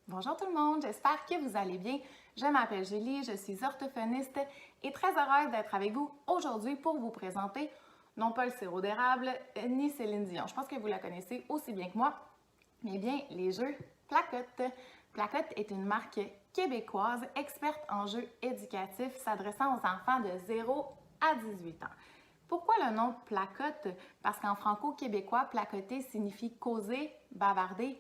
Bonjour tout le monde, j'espère que vous allez bien. Je m'appelle Julie, je suis orthophoniste et très heureuse d'être avec vous aujourd'hui pour vous présenter non pas le sirop d'érable ni Céline Dion. Je pense que vous la connaissez aussi bien que moi, mais bien les jeux Placotte. Placotte est une marque québécoise experte en jeux éducatifs s'adressant aux enfants de 0 à 18 ans. Pourquoi le nom Placotte? Parce qu'en franco-québécois, placoter signifie causer, bavarder,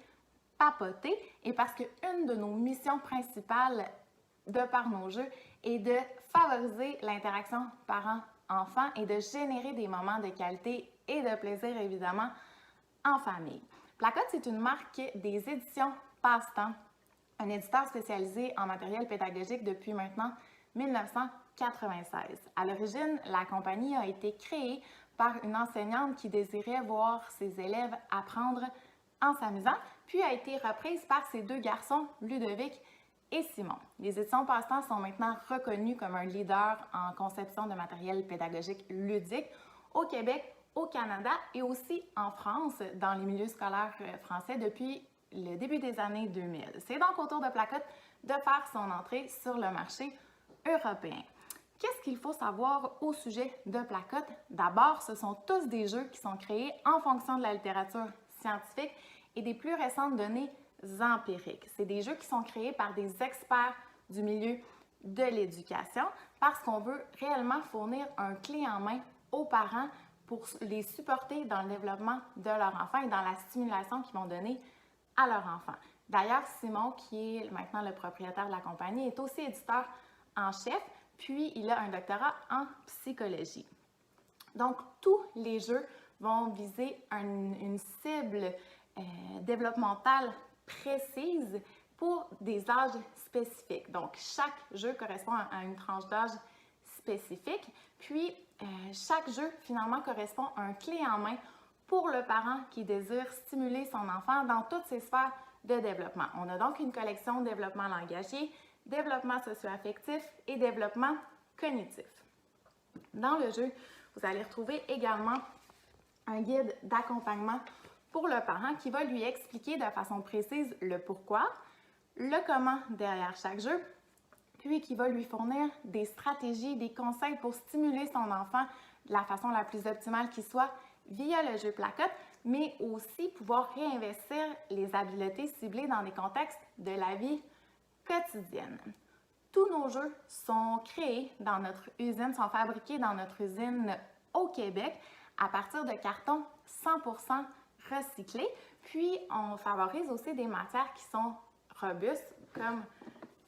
papoter, et parce qu'une de nos missions principales de par nos jeux est de favoriser l'interaction parents-enfants et de générer des moments de qualité et de plaisir évidemment en famille. Placotte, c'est une marque des éditions Passe-Temps, un éditeur spécialisé en matériel pédagogique depuis maintenant 1996. À l'origine, la compagnie a été créée par une enseignante qui désirait voir ses élèves apprendre en s'amusant, puis a été reprise par ses deux garçons, Ludovic et Simon. Les éditions Passe-Temps sont maintenant reconnues comme un leader en conception de matériel pédagogique ludique au Québec, au Canada et aussi en France, dans les milieux scolaires français depuis le début des années 2000. C'est donc au tour de Placotte de faire son entrée sur le marché européen. Qu'est-ce qu'il faut savoir au sujet de Placotte? D'abord, ce sont tous des jeux qui sont créés en fonction de la littérature scientifique et des plus récentes données empiriques. C'est des jeux qui sont créés par des experts du milieu de l'éducation parce qu'on veut réellement fournir un clé en main aux parents pour les supporter dans le développement de leur enfant et dans la stimulation qu'ils vont donner à leur enfant. D'ailleurs, Simon, qui est maintenant le propriétaire de la compagnie, est aussi éditeur en chef, puis il a un doctorat en psychologie. Donc, tous les jeux vont viser une cible développementale précise pour des âges spécifiques. Donc, chaque jeu correspond à une tranche d'âge spécifique, puis chaque jeu, finalement, correspond à un clé en main pour le parent qui désire stimuler son enfant dans toutes ses sphères de développement. On a donc une collection développement langagier, développement socio-affectif et développement cognitif. Dans le jeu, vous allez retrouver également un guide d'accompagnement pour le parent qui va lui expliquer de façon précise le pourquoi, le comment derrière chaque jeu, puis qui va lui fournir des stratégies, des conseils pour stimuler son enfant de la façon la plus optimale qui soit via le jeu Placotte, mais aussi pouvoir réinvestir les habiletés ciblées dans des contextes de la vie quotidienne. Tous nos jeux sont créés dans notre usine, sont fabriqués dans notre usine au Québec à partir de cartons 100% recyclés. Puis, on favorise aussi des matières qui sont robustes, comme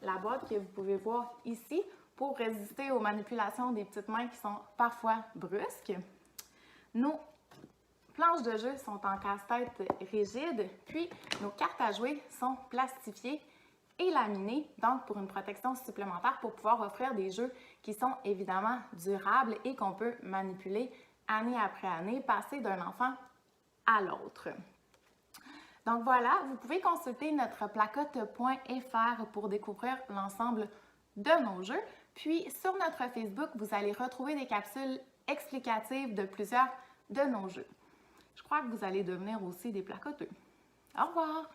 la boîte que vous pouvez voir ici, pour résister aux manipulations des petites mains qui sont parfois brusques. Nos planches de jeu sont en casse-tête rigide, puis nos cartes à jouer sont plastifiées et laminées, donc pour une protection supplémentaire pour pouvoir offrir des jeux qui sont évidemment durables et qu'on peut manipuler année après année, passer d'un enfant à l'autre. Donc voilà, vous pouvez consulter notre placotte.fr pour découvrir l'ensemble de nos jeux. Puis sur notre Facebook, vous allez retrouver des capsules explicatives de plusieurs de nos jeux. Je crois que vous allez devenir aussi des placoteux. Au revoir!